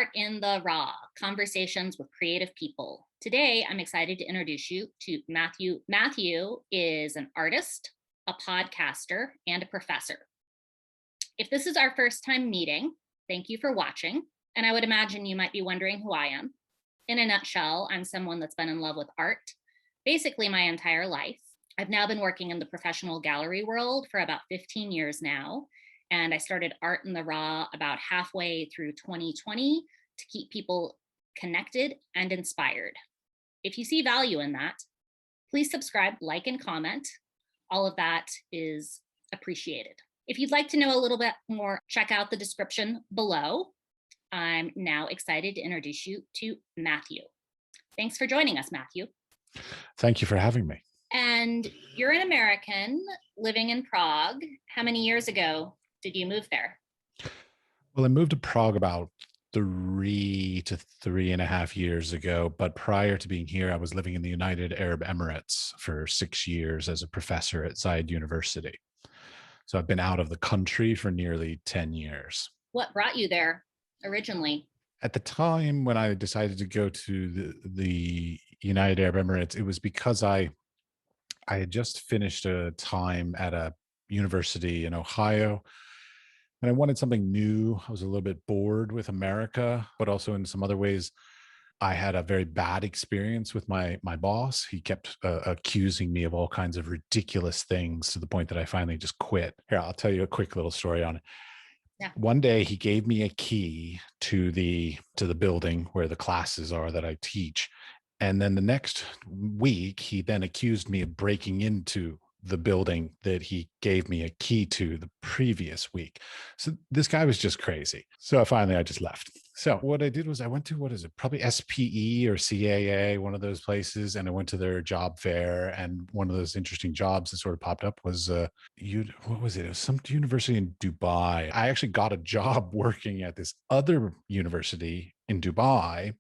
Art in the Raw, Conversations with Creative People. Today, I'm excited to introduce you to Matthew. Matthew is an artist, a podcaster, and a professor. If this is our first time meeting, thank you for watching. And I would imagine you might be wondering who I am. In a nutshell, I'm someone that's been in love with art basically my entire life. I've now been working in the professional gallery world for about 15 years now. And I started Art in the Raw about halfway through 2020 to keep people connected and inspired. If you see value in that, please subscribe, like, and comment. All of that is appreciated. If you'd like to know a little bit more, check out the description below. I'm now excited to introduce you to Matthew. Thanks for joining us, Matthew. Thank you for having me. And you're an American living in Prague. How many years ago did you move there? Well, I moved to Prague about 3 to 3.5 years ago. But prior to being here, I was living in the United Arab Emirates for 6 years as a professor at Zayed University. So I've been out of the country for nearly 10 years. What brought you there originally? At the time when I decided to go to the United Arab Emirates, it was because I had just finished a time at a university in Ohio, and I wanted something new. I was a little bit bored with America, but also in some other ways, I had a very bad experience with my boss. He kept accusing me of all kinds of ridiculous things to the point that I finally just quit. Here, I'll tell you a quick little story on it. Yeah. One day he gave me a key to the building where the classes are that I teach. And then the next week, he then accused me of breaking into the building that he gave me a key to the previous week. So this guy was just crazy. So finally, I just left. So what I did was I went to, what is it, probably SPE or CAA, one of those places. And I went to their job fair. And one of those interesting jobs that sort of popped up was, what was it? It was some university in Dubai. I actually got a job working at this other university in Dubai.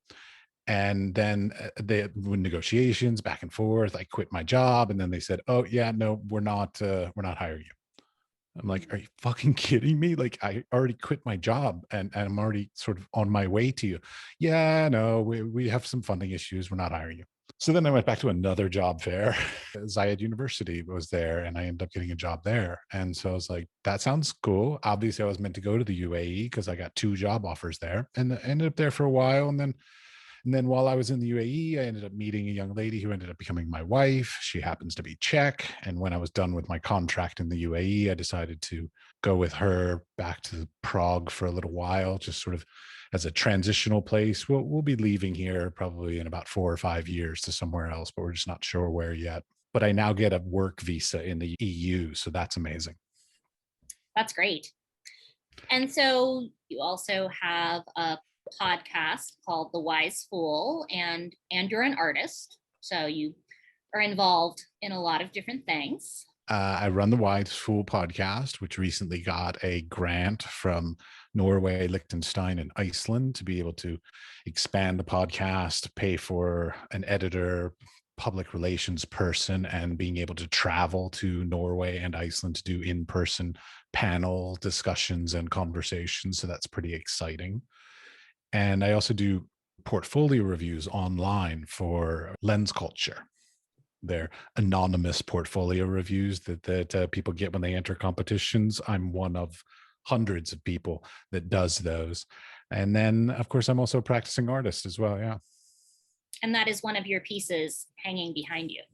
And then they were negotiations back and forth. I quit my job, and then they said, "Oh yeah, no, we're not hiring you." I'm like, "Are you fucking kidding me? Like, I already quit my job, and I'm already sort of on my way to you." Yeah, no, we have some funding issues. We're not hiring you. So then I went back to another job fair. Zayed University was there, and I ended up getting a job there. And so I was like, that sounds cool. Obviously, I was meant to go to the UAE because I got 2 job offers there, and I ended up there for a while, and then while I was in the UAE, I ended up meeting a young lady who ended up becoming my wife. She happens to be Czech. And when I was done with my contract in the UAE, I decided to go with her back to Prague for a little while, just sort of as a transitional place. We'll be leaving here probably in about 4 or 5 years to somewhere else, but we're just not sure where yet. But I now get a work visa in the EU, so that's amazing. That's great. And so you also have a podcast called The Wise Fool, and you're an artist, so you are involved in a lot of different things. I run the Wise Fool podcast, which recently got a grant from Norway, Liechtenstein, and Iceland to be able to expand the podcast, pay for an editor, public relations person, and being able to travel to Norway and Iceland to do in-person panel discussions and conversations. So that's pretty exciting. And I also do portfolio reviews online for Lens Culture. They're anonymous portfolio reviews that people get when they enter competitions. I'm one of hundreds of people that does those. And then, of course, I'm also a practicing artist as well. Yeah. And that is one of your pieces hanging behind you.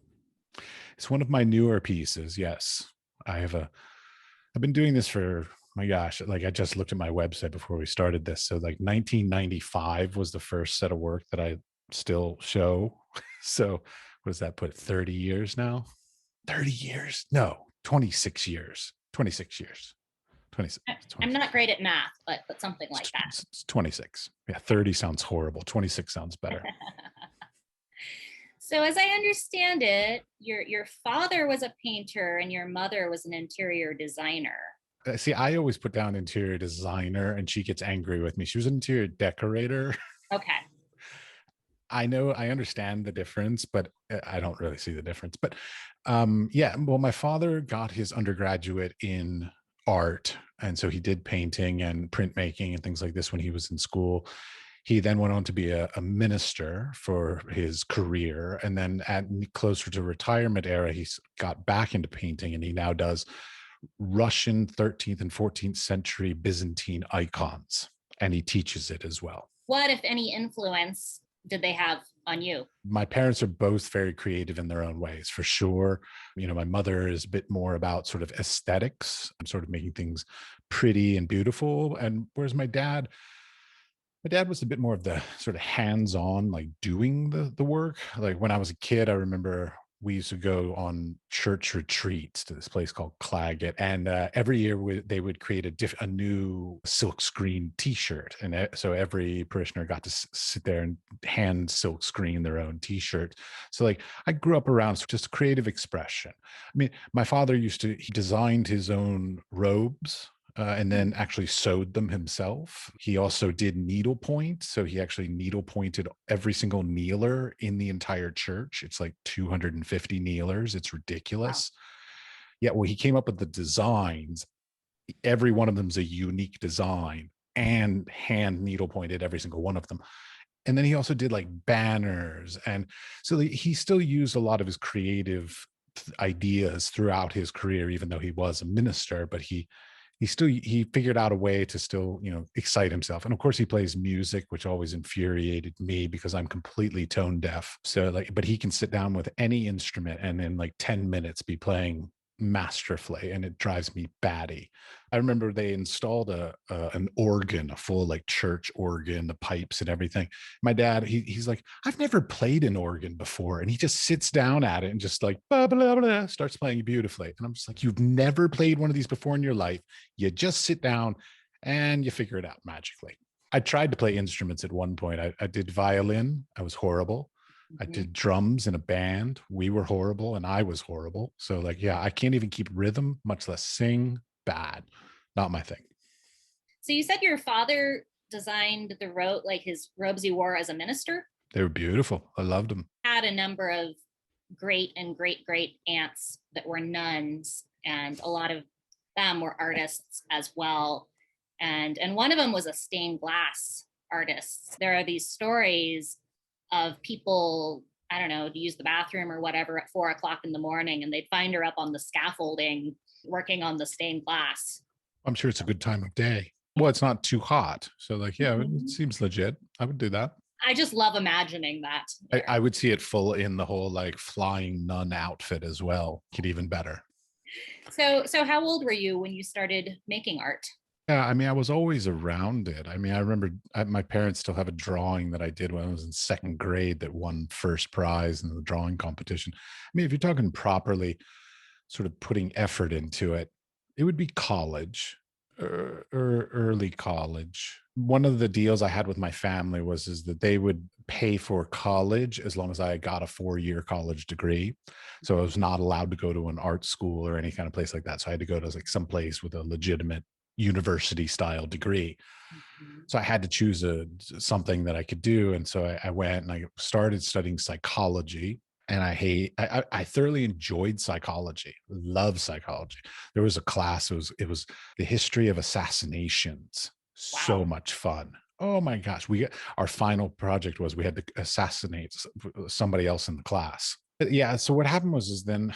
It's one of my newer pieces. Yes. I've been doing this for, my gosh, like I just looked at my website before we started this. So like 1995 was the first set of work that I still show. So what does that put? 30 years now? 30 years? No, 26 years. 26 years. 26. I'm not great at math, but something like that. It's 26. Yeah, 30 sounds horrible. 26 sounds better. So as I understand it, your father was a painter and your mother was an interior designer. See, I always put down interior designer and she gets angry with me. She was an interior decorator. Okay. I know, I understand the difference, but I don't really see the difference. But yeah, well, my father got his undergraduate in art. And so he did painting and printmaking and things like this when he was in school. He then went on to be a minister for his career. And then at closer to retirement era, he got back into painting, and he now does Russian 13th and 14th century Byzantine icons. And he teaches it as well. What, if any, influence did they have on you? My parents are both very creative in their own ways, for sure. My mother is a bit more about sort of aesthetics and sort of making things pretty and beautiful. And whereas my dad was a bit more of the sort of hands-on, like doing the work. Like when I was a kid, I remember we used to go on church retreats to this place called Claggett, and every year they would create a new silk screen T-shirt, and so every parishioner got to sit there and hand silk screen their own T-shirt. So like I grew up around just creative expression. I mean, my father he designed his own robes. And then actually sewed them himself. He also did needlepoint. So he actually needlepointed every single kneeler in the entire church. It's like 250 kneelers. It's ridiculous. Wow. Yeah, well, he came up with the designs. Every one of them is a unique design, and hand needlepointed every single one of them. And then he also did like banners. And so he still used a lot of his creative ideas throughout his career, even though he was a minister, but he figured out a way to still, excite himself. And of course he plays music, which always infuriated me because I'm completely tone deaf. So but he can sit down with any instrument and in like 10 minutes be playing masterfully, and it drives me batty. I remember they installed an organ, a full like church organ, the pipes and everything. My dad, he's like, I've never played an organ before, and he just sits down at it and just like blah, blah, blah, starts playing beautifully. And I'm just like, you've never played one of these before in your life. You just sit down and you figure it out magically. I tried to play instruments at one point. I did violin. I was horrible. I did drums in a band. We were horrible and I was horrible. So like, yeah, I can't even keep rhythm, much less sing. Bad. Not my thing. So you said your father designed his robes he wore as a minister? They were beautiful. I loved them. Had a number of great and great great aunts that were nuns, and a lot of them were artists as well. And one of them was a stained glass artist. There are these stories of people, I don't know, to use the bathroom or whatever at 4:00 in the morning, and they'd find her up on the scaffolding working on the stained glass. I'm sure it's a good time of day. Well, it's not too hot. So like, yeah, it seems legit. I would do that. I just love imagining that. I would see it full in the whole like flying nun outfit as well. Get even better. So how old were you when you started making art? Yeah, I mean, I was always around it. I mean, I remember my parents still have a drawing that I did when I was in second grade that won first prize in the drawing competition. I mean, if you're talking properly, sort of putting effort into it, it would be college or early college. One of the deals I had with my family is that they would pay for college as long as I got a 4-year college degree. So I was not allowed to go to an art school or any kind of place like that. So I had to go to like some place with a legitimate university style degree. So I had to choose something that I could do. And so I went and I started studying psychology. And I thoroughly enjoyed psychology, love psychology. There was a class, it was the history of assassinations. Wow. So much fun. Oh my gosh. Our final project was we had to assassinate somebody else in the class. But yeah. So what happened is then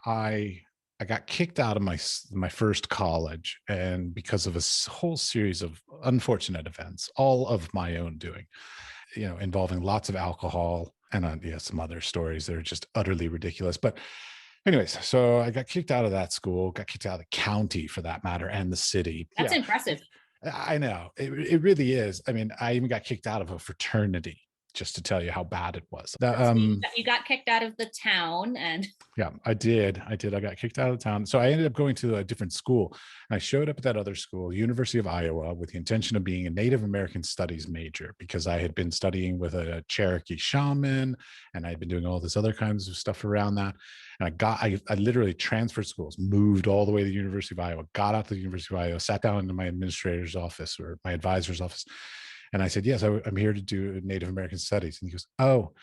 I got kicked out of my first college, and because of a whole series of unfortunate events, all of my own doing, involving lots of alcohol and some other stories that are just utterly ridiculous. But anyways, so I got kicked out of that school, got kicked out of the county for that matter, and the city. That's impressive. I know. It really is. I mean, I even got kicked out of a fraternity, just to tell you how bad it was. You got kicked out of the town, and yeah, I did. I got kicked out of the town. So I ended up going to a different school. And I showed up at that other school, University of Iowa, with the intention of being a Native American studies major, because I had been studying with a Cherokee shaman, and I'd been doing all this other kinds of stuff around that. And I literally transferred schools, moved all the way to the University of Iowa, got out to the University of Iowa, sat down in my administrator's office or my advisor's office. And I said, yes, I'm here to do Native American studies. And he goes, oh,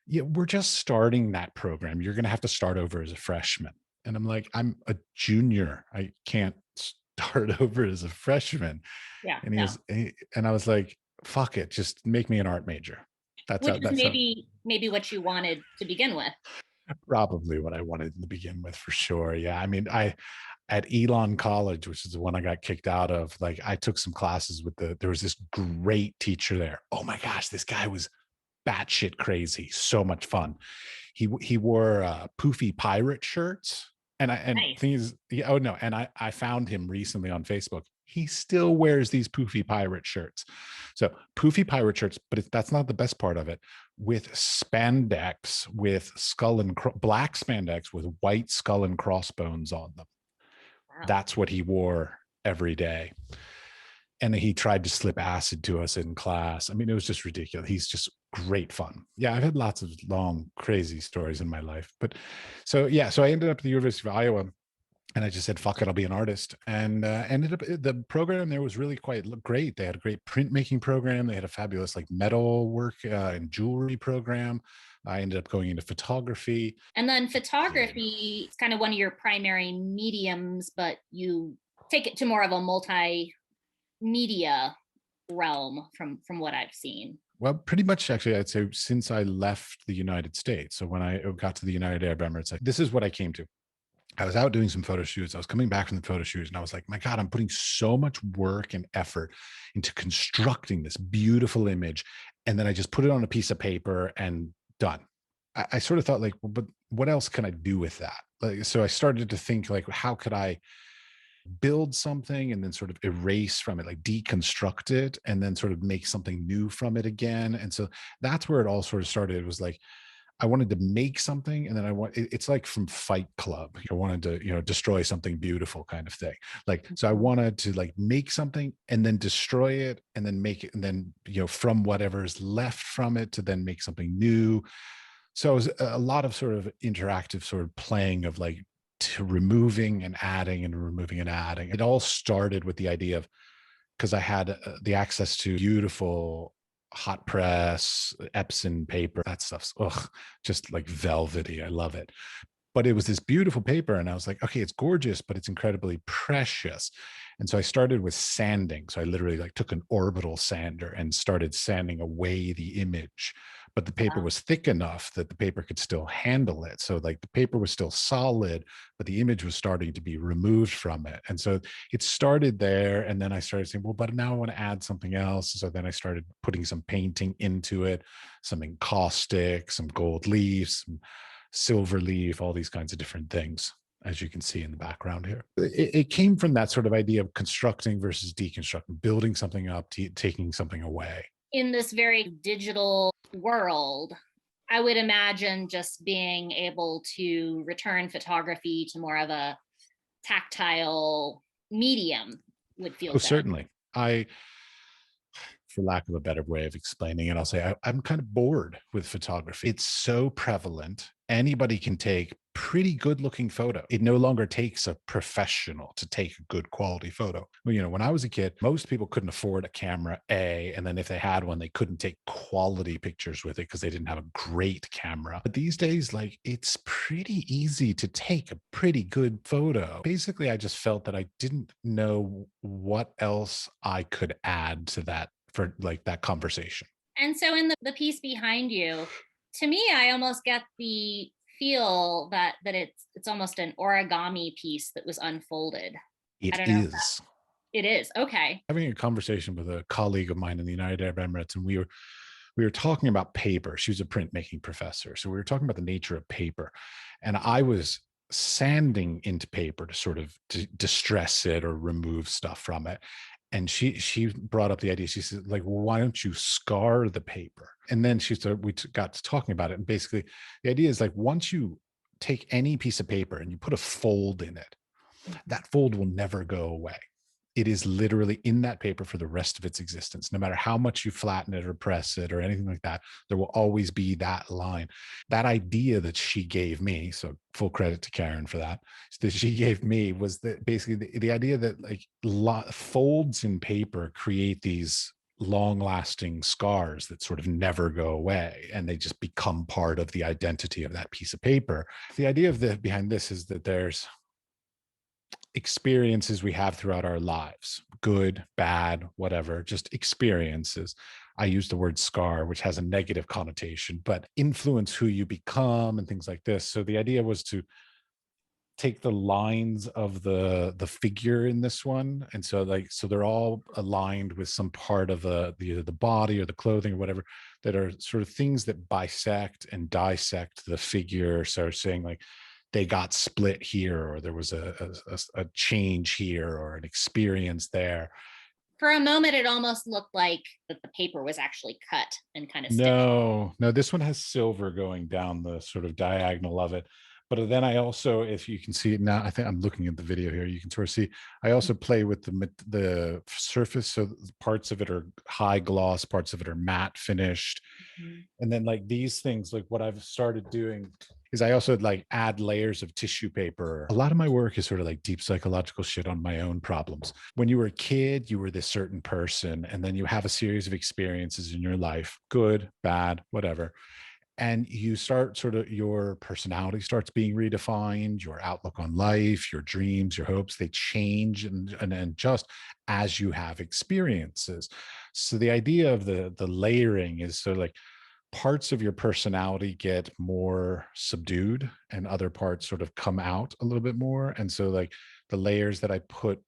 yeah, we're just starting that program. You're going to have to start over as a freshman. And I'm like, I'm a junior. I can't start over as a freshman. Yeah. And and I was like, fuck it, just make me an art major. Which is That's how maybe what you wanted to begin with. probably what I wanted to begin with for sure. Yeah. I mean, I at Elon College, which is the one I got kicked out of, like I took some classes with there was this great teacher there. Oh my gosh, this guy was batshit crazy. So much fun. He wore poofy pirate shirts. And Nice. things, yeah, oh no, and I found him recently on Facebook. He still wears these poofy pirate shirts. So poofy pirate shirts, but that's not the best part of it. With spandex, with black spandex with white skull and crossbones on them. Wow. That's what he wore every day. And he tried to slip acid to us in class. I mean, it was just ridiculous. He's just great fun. Yeah, I've had lots of long, crazy stories in my life. But so, yeah, so I ended up at the University of Iowa and I just said, fuck it, I'll be an artist. And ended up, the program there was really quite great. They had a great printmaking program. They had a fabulous like metal work and jewelry program. I ended up going into photography. And then photography is kind of one of your primary mediums, but you take it to more of a multimedia realm from what I've seen. Well, pretty much actually, I'd say since I left the United States. So when I got to the United Arab Emirates, this is what I came to. I was out doing some photo shoots. I was coming back from the photo shoots and I was like, my God, I'm putting so much work and effort into constructing this beautiful image. And then I just put it on a piece of paper and done. I sort of thought like, well, but what else can I do with that? Like, so I started to think like, how could I build something and then sort of erase from it, like deconstruct it and then sort of make something new from it again. And so that's where it all sort of started. It was like, I wanted to make something and then it's like from Fight Club. I wanted to, destroy something beautiful kind of thing. Like, so I wanted to like make something and then destroy it and then make it. And then, from whatever's left from it to then make something new. So it was a lot of sort of interactive sort of playing of like to removing and adding and removing and adding. It all started with the idea of, because I had the access to beautiful hot press, Epson paper, that stuff's just like velvety. I love it. But it was this beautiful paper. And I was like, okay, it's gorgeous, but it's incredibly precious. And so I started with sanding. So I literally like took an orbital sander and started sanding away the image. But the paper was thick enough that the paper could still handle it. So like the paper was still solid, but the image was starting to be removed from it. And so it started there. And then I started saying, well, but now I want to add something else. So then I started putting some painting into it, some encaustic, some gold leaves, some silver leaf, all these kinds of different things, as you can see in the background here. It came from that sort of idea of constructing versus deconstructing, building something up, taking something away. In this very digital world, I would imagine just being able to return photography to more of a tactile medium would feel good. Certainly. For lack of a better way of explaining it, I'll say I'm kind of bored with photography. It's so prevalent. Anybody can take pretty good looking photo. It no longer takes a professional to take a good quality photo. Well, when I was a kid, most people couldn't afford a camera, and then if they had one, they couldn't take quality pictures with it because they didn't have a great camera. But these days, like it's pretty easy to take a pretty good photo. Basically, I just felt that I didn't know what else I could add to that for like that conversation. And so in the piece behind you, to me, I almost get the feel that it's almost an origami piece that was unfolded. It I don't know. is. It is. Okay. Having a conversation with a colleague of mine in the United Arab Emirates, and we were talking about paper. She was a printmaking professor. So we were talking about the nature of paper. And I was sanding into paper to sort of distress it or remove stuff from it. And she brought up the idea. She said, like, well, why don't you scar the paper? And then we got to talking about it. And basically the idea is like, once you take any piece of paper and you put a fold in it, that fold will never go away. It is literally in that paper for the rest of its existence. No matter how much you flatten it or press it or anything like that, there will always be that line. That idea that she gave me, so full credit to Karen for that she gave me, was that basically the idea that like folds in paper create these long-lasting scars that sort of never go away, and they just become part of the identity of that piece of paper. The idea behind this is that there's experiences we have throughout our lives, good, bad, whatever, just experiences. I use the word scar, which has a negative connotation, but influence who you become and things like this. So the idea was to take the lines of the figure in this one, and so they're all aligned with some part of the body or the clothing or whatever, that are sort of things that bisect and dissect the figure. So saying like they got split here, or there was a change here, or an experience there. For a moment, it almost looked like that the paper was actually cut and kind of stitched. No, this one has silver going down the sort of diagonal of it. But then I also, if you can see it now, I think I'm looking at the video here, you can sort of see, I also play with the surface. So parts of it are high gloss, parts of it are matte finished. Mm-hmm. And then like these things, like what I've started doing is I also like add layers of tissue paper. A lot of my work is sort of like deep psychological shit on my own problems. When you were a kid, you were this certain person, and then you have a series of experiences in your life, good, bad, whatever. And you start sort of, your personality starts being redefined, your outlook on life, your dreams, your hopes, they change and adjust as you have experiences. So the idea of the layering is so like parts of your personality get more subdued and other parts sort of come out a little bit more. And so like the layers that I put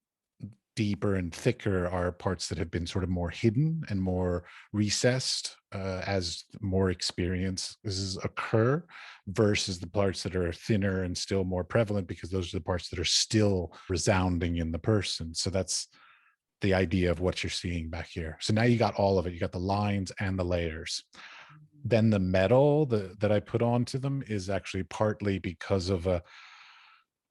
deeper and thicker are parts that have been sort of more hidden and more recessed as more experiences occur, versus the parts that are thinner and still more prevalent, because those are the parts that are still resounding in the person. So that's the idea of what you're seeing back here. So now you got all of it. You got the lines and the layers. Then the metal that I put onto them is actually partly because of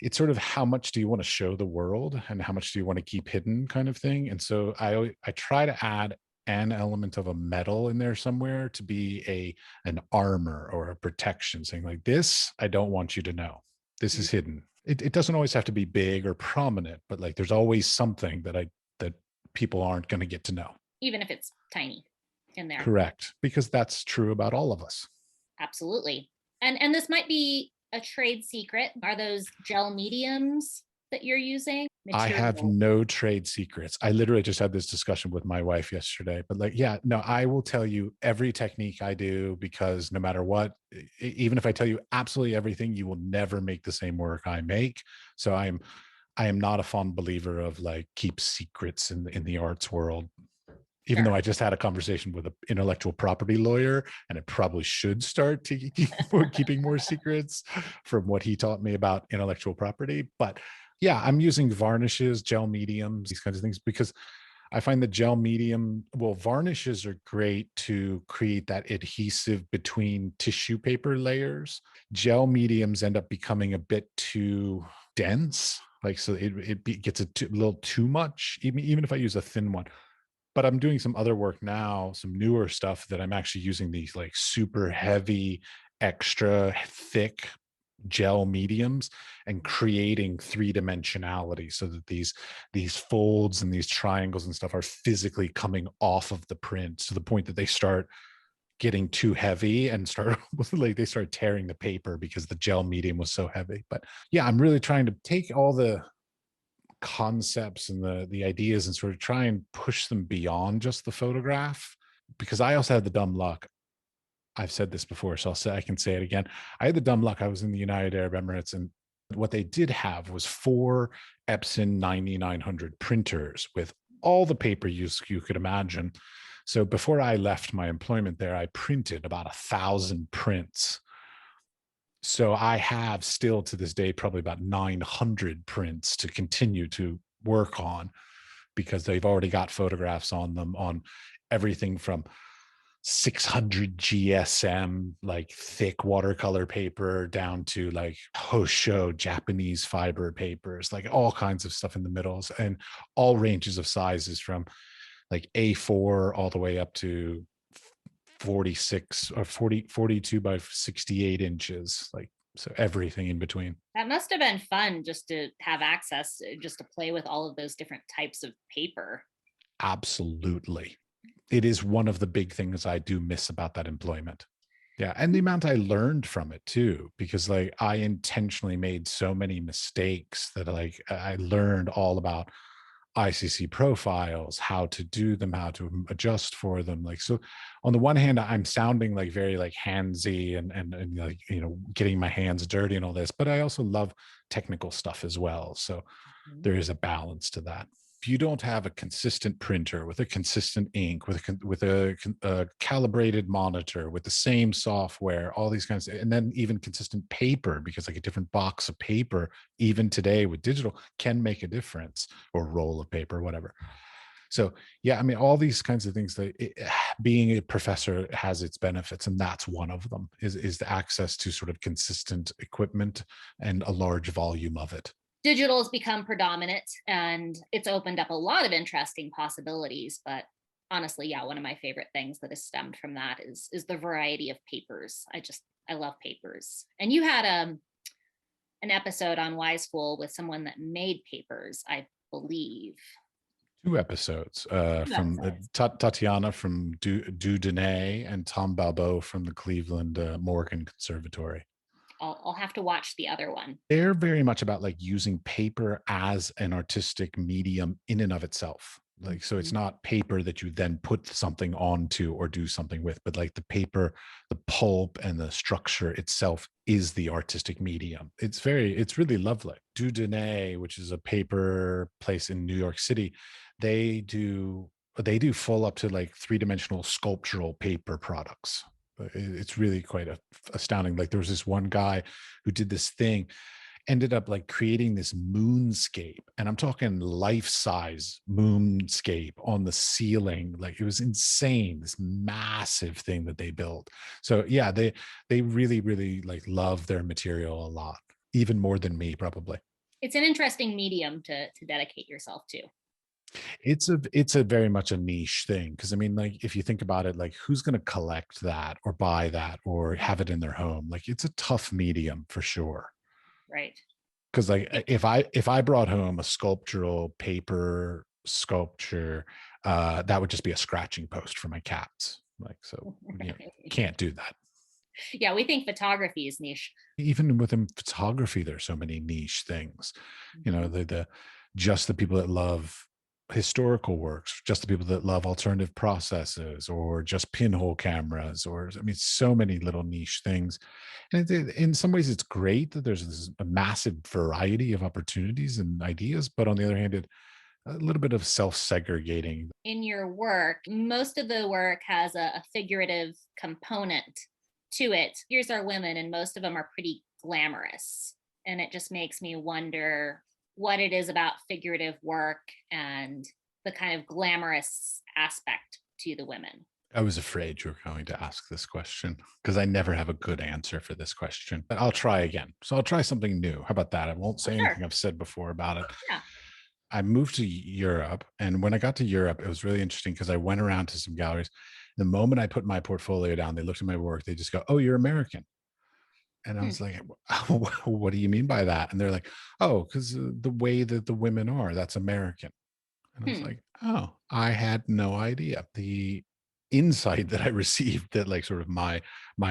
it's sort of how much do you want to show the world and how much do you want to keep hidden kind of thing. And so I try to add an element of a metal in there somewhere to be an armor or a protection, saying like, this I don't want you to know, this is hidden. It doesn't always have to be big or prominent, but like there's always something that people aren't going to get to know, even if it's tiny in there. Correct, because that's true about all of us. Absolutely. And this might be a trade secret. Are those gel mediums that you're using? I have no trade secrets. I literally just had this discussion with my wife yesterday, but like, yeah, no, I will tell you every technique I do, because no matter what, even if I tell you absolutely everything, you will never make the same work I make. So I am not a fond believer of like keep secrets in the arts world. Even though I just had a conversation with an intellectual property lawyer, and it probably should start to keeping more secrets from what he taught me about intellectual property. But yeah, I'm using varnishes, gel mediums, these kinds of things, because I find the gel medium, well, varnishes are great to create that adhesive between tissue paper layers. Gel mediums end up becoming a bit too dense. Like, so it gets a little too much, even if I use a thin one. But I'm doing some other work now, some newer stuff, that I'm actually using these like super heavy, extra thick gel mediums and creating three-dimensionality, so that these folds and these triangles and stuff are physically coming off of the print, to the point that they start getting too heavy and start like they start tearing the paper because the gel medium was so heavy. But yeah, I'm really trying to take all the concepts and the ideas and sort of try and push them beyond just the photograph, because I also had the dumb luck. I've said this before, so I can say it again. I had the dumb luck. I was in the United Arab Emirates, and what they did have was 4 Epson 9900 printers with all the paper use you could imagine. So before I left my employment there, I printed about 1,000 prints. So I have still to this day probably about 900 prints to continue to work on, because they've already got photographs on them, on everything from 600 GSM, like thick watercolor paper, down to like Hosho Japanese fiber papers, like all kinds of stuff in the middles, and all ranges of sizes from like A4 all the way up to 46 or 42 by 68 inches, like, so everything in between. That must have been fun, just to have access, just to play with all of those different types of paper. Absolutely. It is one of the big things I do miss about that employment. Yeah. And the amount I learned from it too, because like I intentionally made so many mistakes that like I learned all about ICC profiles, how to do them, how to adjust for them. Like, so on the one hand, I'm sounding like very like handsy and like, getting my hands dirty and all this, but I also love technical stuff as well. So Mhm. there is a balance to that. If you don't have a consistent printer with a consistent ink, with a calibrated monitor, with the same software, all these kinds, and then even consistent paper, because like a different box of paper, even today with digital, can make a difference, or roll of paper, whatever. So yeah, I mean, all these kinds of things being a professor has its benefits, and that's one of them is the access to sort of consistent equipment and a large volume of it. Digital has become predominant and it's opened up a lot of interesting possibilities. But honestly, yeah, one of my favorite things that has stemmed from that is the variety of papers. I love papers. And you had an episode on Y School with someone that made papers, I believe. 2 episodes Two from episodes. Tatiana from Dudene and Tom Balbo from the Cleveland Morgan Conservatory. I'll have to watch the other one. They're very much about like using paper as an artistic medium in and of itself. Like, so it's Mhm. not paper that you then put something onto or do something with, but like the paper, the pulp and the structure itself is the artistic medium. It's really lovely. Dudene, which is a paper place in New York City, they do full up to like three-dimensional sculptural paper products. It's really quite astounding. Like, there was this one guy who did this thing, ended up like creating this moonscape, and I'm talking life-size moonscape on the ceiling. Like, it was insane, this massive thing that they built. So yeah, they really, really like love their material a lot, even more than me probably. It's an interesting medium to dedicate yourself to. It's a very much a niche thing, because I mean, like, if you think about it, like, who's going to collect that or buy that or have it in their home? Like, it's a tough medium for sure. Right. Because like, if I brought home a sculptural paper sculpture, that would just be a scratching post for my cats. Like, so, can't do that. Yeah, we think photography is niche. Even within photography, there's so many niche things. Mhm. The just the people that love historical works, just the people that love alternative processes, or just pinhole cameras, or I mean, so many little niche things. And in some ways, it's great that there's a massive variety of opportunities and ideas, but on the other hand, a little bit of self-segregating. In your work, most of the work has a figurative component to it. Figures are women, and most of them are pretty glamorous. And it just makes me wonder what it is about figurative work and the kind of glamorous aspect to the women. I was afraid you were going to ask this question, because I never have a good answer for this question. But I'll try again. So I'll try something new. How about that? I won't Oh, say sure. anything I've said before about it. Yeah. I moved to Europe, and when I got to Europe, it was really interesting because I went around to some galleries. The moment I put my portfolio down, they looked at my work. They just go, "Oh, you're American." And I Hmm. was like, "What do you mean by that?" And they're like, "Oh, because the way that the women are, that's American." And I was Hmm. like, "Oh, I had no idea." The insight that I received, that like sort of my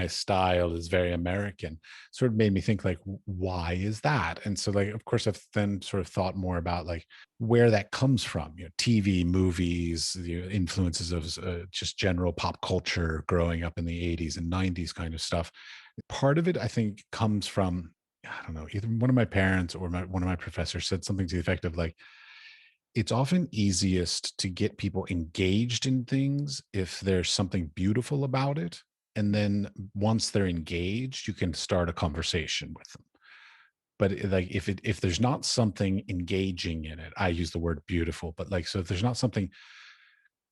style is very American, sort of made me think, like, why is that? And so, like, of course, I've then sort of thought more about like where that comes from. TV, movies, influences of just general pop culture growing up in the 80s and 90s kind of stuff. Part of it, I think, comes from, I don't know, either one of my parents or one of my professors said something to the effect of like, it's often easiest to get people engaged in things if there's something beautiful about it. And then once they're engaged, you can start a conversation with them. But like, if there's not something engaging in it, I use the word beautiful, but like, so if there's not something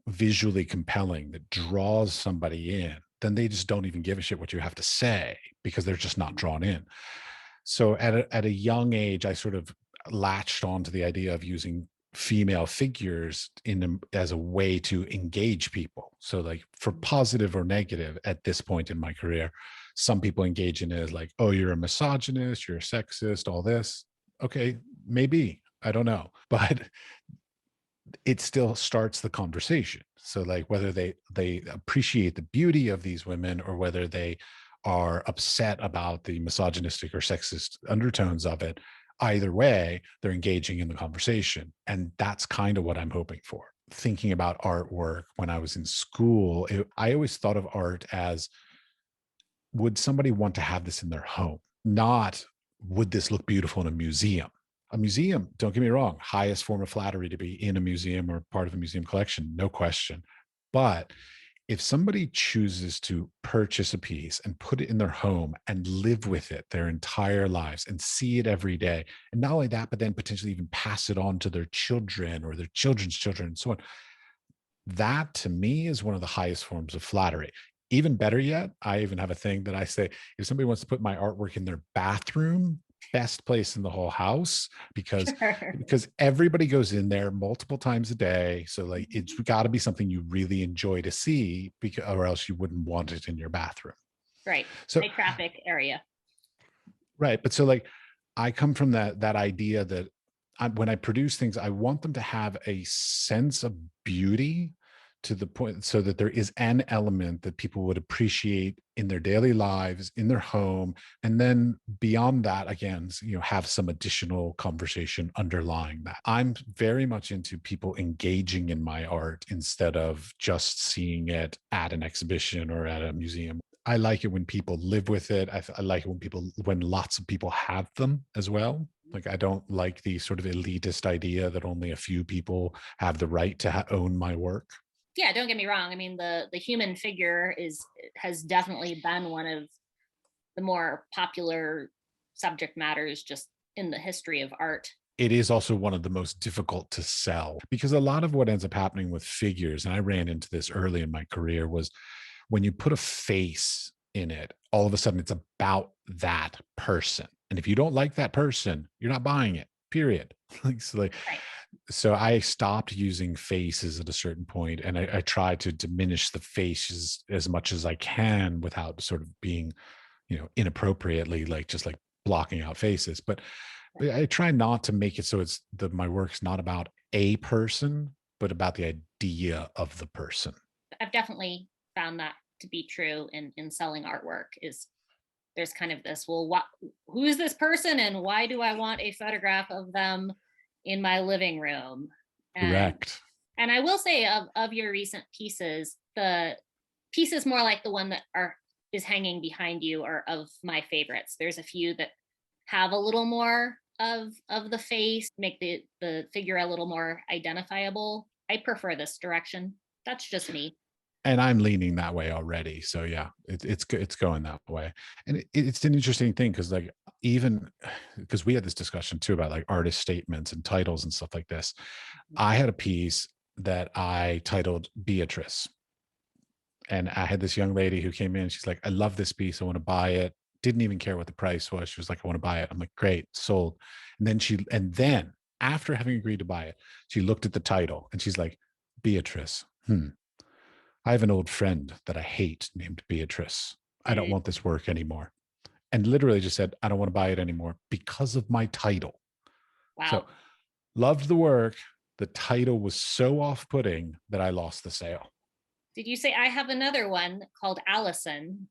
visually compelling that draws somebody in, then they just don't even give a shit what you have to say, because they're just not drawn in. So at a young age, I sort of latched onto the idea of using female figures as a way to engage people. So like, for positive or negative at this point in my career, some people engage in it as like, "Oh, you're a misogynist, you're a sexist, all this." Okay, maybe, I don't know, but it still starts the conversation. So like, whether they appreciate the beauty of these women, or whether they are upset about the misogynistic or sexist undertones of it, Either way, they're engaging in the conversation. And that's kind of what I'm hoping for. Thinking about artwork when I was in school, I always thought of art as, would somebody want to have this in their home? Not, would this look beautiful in a museum? A museum, don't get me wrong, highest form of flattery to be in a museum or part of a museum collection, no question. But if somebody chooses to purchase a piece and put it in their home and live with it their entire lives and see it every day, and not only that, but then potentially even pass it on to their children or their children's children and so on, that to me is one of the highest forms of flattery. Even better yet, I even have a thing that I say, if somebody wants to put my artwork in their bathroom, best place in the whole house, because Sure. everybody goes in there multiple times a day. So like it's got to be something you really enjoy to see, because or else you wouldn't want it in your bathroom. Right. So High traffic area. right, but so like I come from that idea that when I produce things, I want them to have a sense of beauty, to the point so that there is an element that people would appreciate in their daily lives, in their home, and then beyond that, again, have some additional conversation underlying that. I'm very much into people engaging in my art instead of just seeing it at an exhibition or at a museum. I like it when people live with it. I like it when lots of people have them as well. Like, I don't like the sort of elitist idea that only a few people have the right to own my work. Yeah, don't get me wrong. I mean, the human figure has definitely been one of the more popular subject matters just in the history of art. It is also one of the most difficult to sell, because a lot of what ends up happening with figures, and I ran into this early in my career, was when you put a face in it, all of a sudden it's about that person. And if you don't like that person, you're not buying it, period. Right. So I stopped using faces at a certain point, and I try to diminish the faces as much as I can without sort of being, inappropriately like just like blocking out faces. But I try not to make it so my work's not about a person, but about the idea of the person. I've definitely found that to be true in selling artwork. Is there's kind of this, well, who is this person and why do I want a photograph of them in my living room? And Correct. and I will say, of your recent pieces, the pieces more like the one that is hanging behind you are of my favorites. There's a few that have a little more of the face, make the figure a little more identifiable. I prefer this direction. That's just me. And I'm leaning that way already. So yeah, it's going that way. And it's an interesting thing, because like, even because we had this discussion too about like artist statements and titles and stuff like this. I had a piece that I titled Beatrice. And I had this young lady who came in. She's like, I love this piece. I want to buy it. Didn't even care what the price was. She was like, I want to buy it. I'm like, great, sold. And then after having agreed to buy it, she looked at the title and she's like, Beatrice. I have an old friend that I hate named Beatrice. I don't Mm, want this work anymore. And literally just said, I don't want to buy it anymore because of my title. So wow. loved the work. The title was so off putting that I lost the sale. Did you say I have another one called Allison?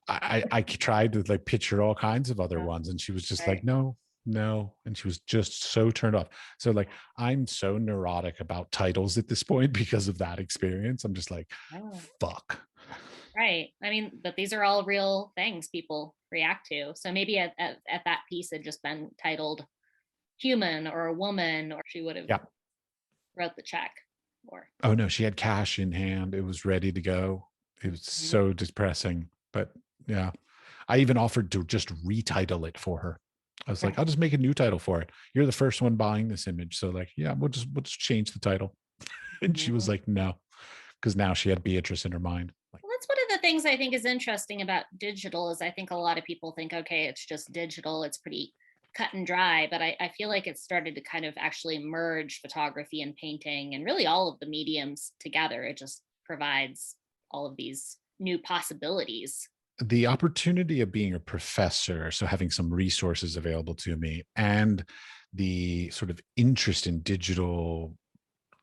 I tried to like picture all kinds of other Uh, ones, and she was just like, right. no, no. And she was just so turned off. So like, I'm so neurotic about titles at this point because of that experience. I'm just like, Oh, fuck. right. I mean, but these are all real things people react to. So maybe at that piece had just been titled human or a woman, or she would have Yeah. wrote the check. Or Oh no, she had cash in hand. It was ready to go. It was Mhm. so depressing. But yeah, I even offered to just retitle it for her. I was like, I'll just make a new title for it. You're the first one buying this image. So like, yeah, we'll just change the title. And she was Mhm. like, no, because now she had Beatrice in her mind. Like, Well, that's one of the things I think is interesting about digital is I think a lot of people think, okay, it's just digital, it's pretty cut and dry, but I feel like it's started to kind of actually merge photography and painting and really all of the mediums together. It just provides all of these new possibilities. the opportunity of being a professor, so having some resources available to me, and the sort of interest in digital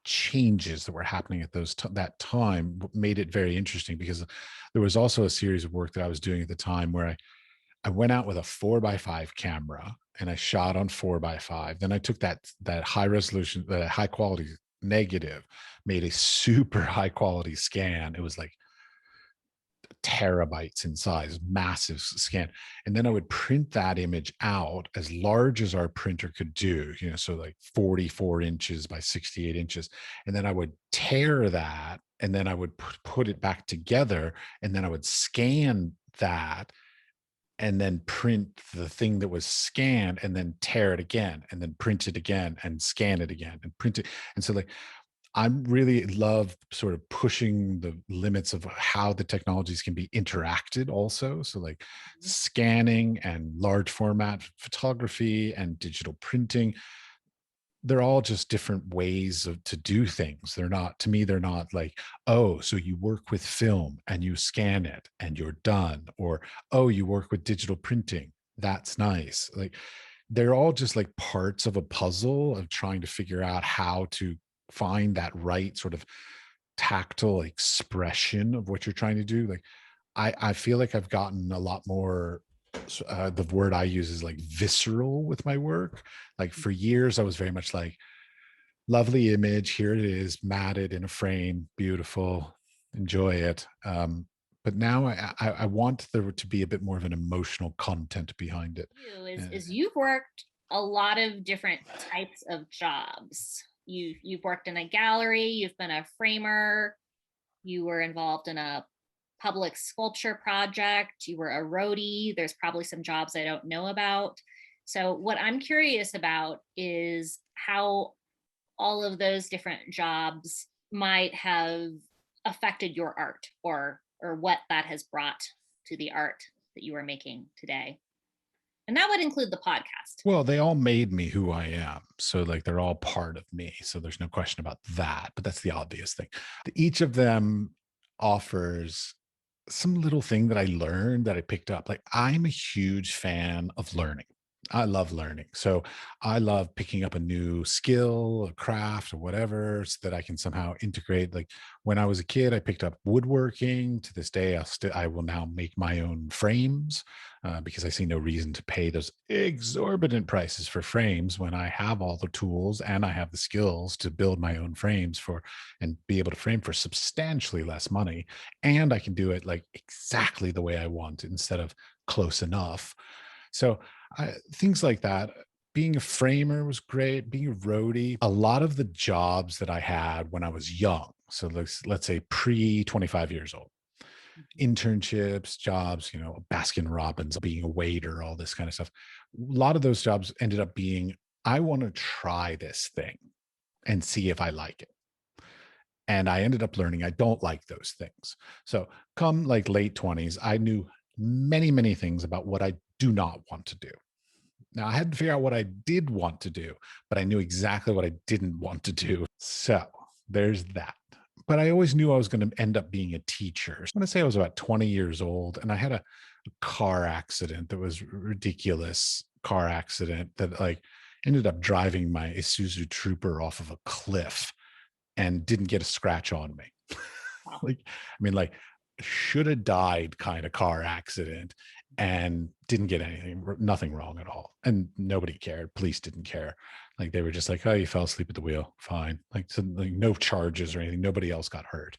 changes that were happening at that time made it very interesting, because there was also a series of work that I was doing at the time where I went out with a 4x5 camera and I shot on 4x5. Then I took that high resolution, that high quality negative, made a super high quality scan. It was like terabytes in size, massive scan. And then I would print that image out as large as our printer could do, so like 44 inches by 68 inches. And then I would tear that and then I would put it back together. And then I would scan that and then print the thing that was scanned and then tear it again and then print it again and scan it again and print it. And so like I really love sort of pushing the limits of how the technologies can be interacted also. So like scanning and large format photography and digital printing, they're all just different ways to do things. They're not, to me, they're not like, oh, so you work with film and you scan it and you're done. Or, oh, you work with digital printing. That's nice. Like they're all just like parts of a puzzle of trying to figure out how to find that right sort of tactile expression of what you're trying to do. Like I feel like I've gotten a lot more the word I use is like visceral with my work. Like for years I was very much like, lovely image, here it is, matted in a frame, beautiful, enjoy it. But now I want there to be a bit more of an emotional content behind it. You is you've worked a lot of different types of jobs. You've worked in a gallery, you've been a framer, you were involved in a public sculpture project, you were a roadie. There's probably some jobs I don't know about. So what I'm curious about is how all of those different jobs might have affected your art, or what that has brought to the art that you are making today. And that would include the podcast. Well, they all made me who I am. So like they're all part of me. So there's no question about that, but that's the obvious thing. Each of them offers some little thing that I learned that I picked up. Like I'm a huge fan of learning. I love learning. So I love picking up a new skill, a craft, or whatever, so that I can somehow integrate. Like when I was a kid, I picked up woodworking. To this day, I will now make my own frames because I see no reason to pay those exorbitant prices for frames when I have all the tools and I have the skills to build my own frames for and be able to frame for substantially less money. And I can do it like exactly the way I want instead of close enough. So things like that. Being a framer was great. Being a roadie, a lot of the jobs that I had when I was young, so let's say pre 25 years old, internships, jobs, Baskin Robbins, being a waiter, all this kind of stuff. A lot of those jobs ended up being, I want to try this thing and see if I like it. And I ended up learning I don't like those things. So come like late 20s, I knew many, many things about what I do not want to do. Now I had to figure out what I did want to do, but I knew exactly what I didn't want to do. So there's that. But I always knew I was going to end up being a teacher. So I'm going to say I was about 20 years old and I had a car accident that was ridiculous car accident that like ended up driving my Isuzu Trooper off of a cliff and didn't get a scratch on me. Like, I mean, like should have died kind of car accident and didn't get nothing wrong at all. And nobody cared. Police didn't care. Like they were just like, oh, you fell asleep at the wheel. Fine. Like, so, like no charges or anything. Nobody else got hurt.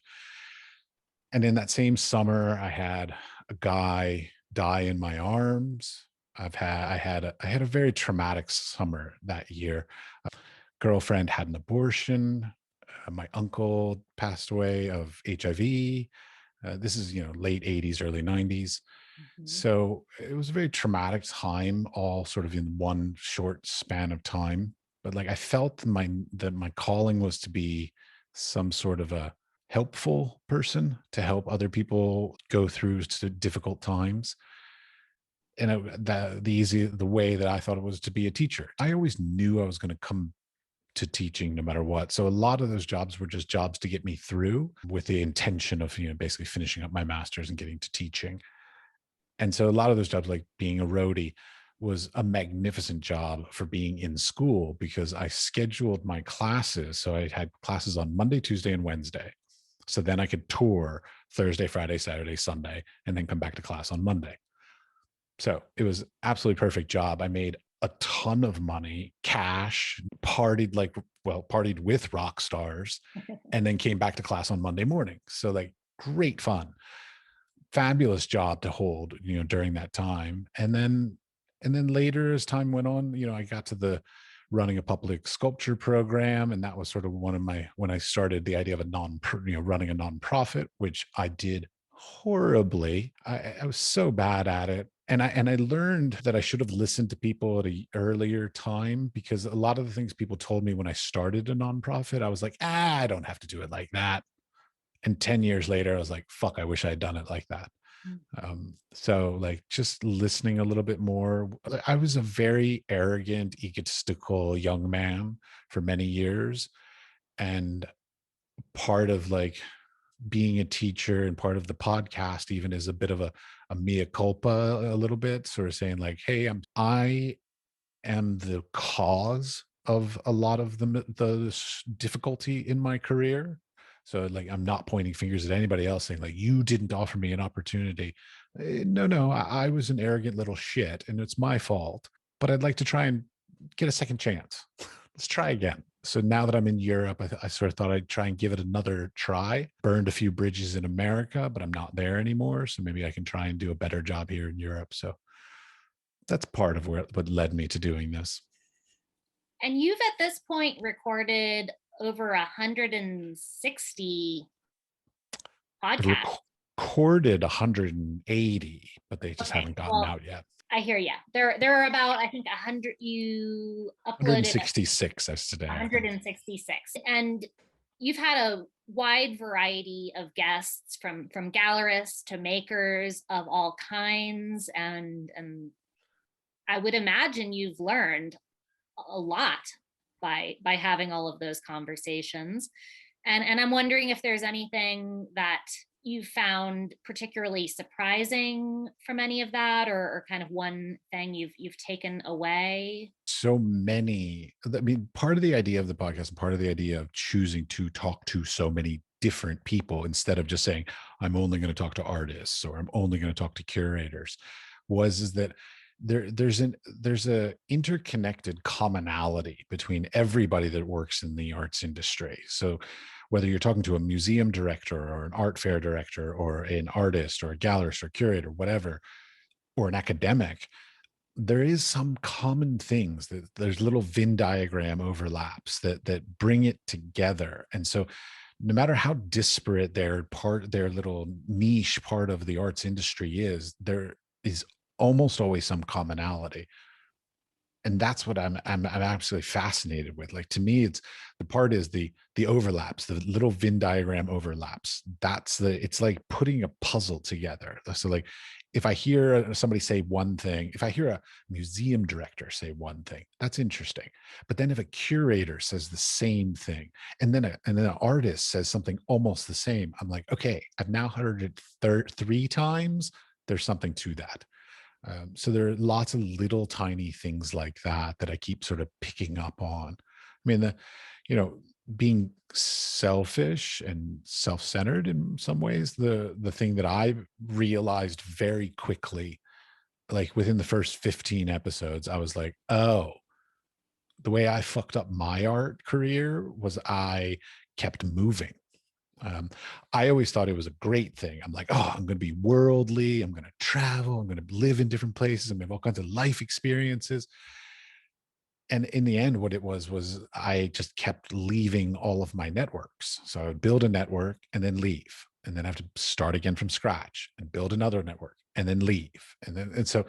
And in that same summer, I had a guy die in my arms. I had a very traumatic summer that year. A girlfriend had an abortion. My uncle passed away of HIV. This is, late 80s, early 90s. So it was a very traumatic time, all sort of in one short span of time. But like I felt that my calling was to be some sort of a helpful person to help other people go through difficult times. And the way that I thought it was to be a teacher. I always knew I was going to come to teaching no matter what. So a lot of those jobs were just jobs to get me through with the intention of, basically finishing up my master's and getting to teaching. And so a lot of those jobs, like being a roadie, was a magnificent job for being in school because I scheduled my classes. So I had classes on Monday, Tuesday, and Wednesday. So then I could tour Thursday, Friday, Saturday, Sunday, and then come back to class on Monday. So it was absolutely perfect job. I made a ton of money, cash, partied with rock stars, and then came back to class on Monday morning. So like great fun, fabulous job to hold, during that time. And then later as time went on, I got to the running a public sculpture program. And that was sort of when I started the idea of running a nonprofit, which I did horribly. I was so bad at it. And I learned that I should have listened to people at an earlier time, because a lot of the things people told me when I started a nonprofit, I was like, I don't have to do it like that. And 10 years later, I was like, fuck, I wish I had done it like that. So like just listening a little bit more. I was a very arrogant, egotistical young man for many years. And part of like being a teacher and part of the podcast even is a bit of a mea culpa, a little bit, sort of saying like, hey, I am the cause of a lot of the difficulty in my career. So like, I'm not pointing fingers at anybody else saying like, you didn't offer me an opportunity. No, I was an arrogant little shit and it's my fault, but I'd like to try and get a second chance. Let's try again. So now that I'm in Europe, I sort of thought I'd try and give it another try. Burned a few bridges in America, but I'm not there anymore. So maybe I can try and do a better job here in Europe. So that's part of what led me to doing this. And you've at this point recorded over 160 podcasts. I've recorded 180, but they just Okay, haven't gotten well, out yet. I hear you. There are about, I think, 100. You uploaded 166 as today. 166, and you've had a wide variety of guests from gallerists to makers of all kinds, and I would imagine you've learned a lot by having all of those conversations. And I'm wondering if there's anything that you found particularly surprising from any of that, or kind of one thing you've taken away. So many. I mean, part of the idea of the podcast and part of the idea of choosing to talk to so many different people instead of just saying, I'm only going to talk to artists or I'm only going to talk to curators, is that there's a interconnected commonality between everybody that works in the arts industry. So whether you're talking to a museum director or an art fair director or an artist or a gallerist or curator, whatever, or an academic, there is some common things that there's little Venn diagram overlaps that bring it together. And so no matter how disparate their little niche part of the arts industry is, there is almost always some commonality. And that's what I'm absolutely fascinated with. Like, to me, it's the overlaps, the little Venn diagram overlaps. It's like putting a puzzle together. So like, if I hear somebody say one thing, if I hear a museum director say one thing, that's interesting. But then if a curator says the same thing, and then an artist says something almost the same, I'm like, okay, I've now heard it 3 times. There's something to that. So there are lots of little tiny things like that I keep sort of picking up on. I mean, being selfish and self-centered in some ways, the thing that I realized very quickly, like within the first 15 episodes, I was like, oh, the way I fucked up my art career was I kept moving. I always thought it was a great thing. I'm like, oh, I'm going to be worldly. I'm going to travel. I'm going to live in different places. I'm going to have all kinds of life experiences. And in the end, what it was I just kept leaving all of my networks. So I would build a network and then leave, and then have to start again from scratch and build another network and then leave. And so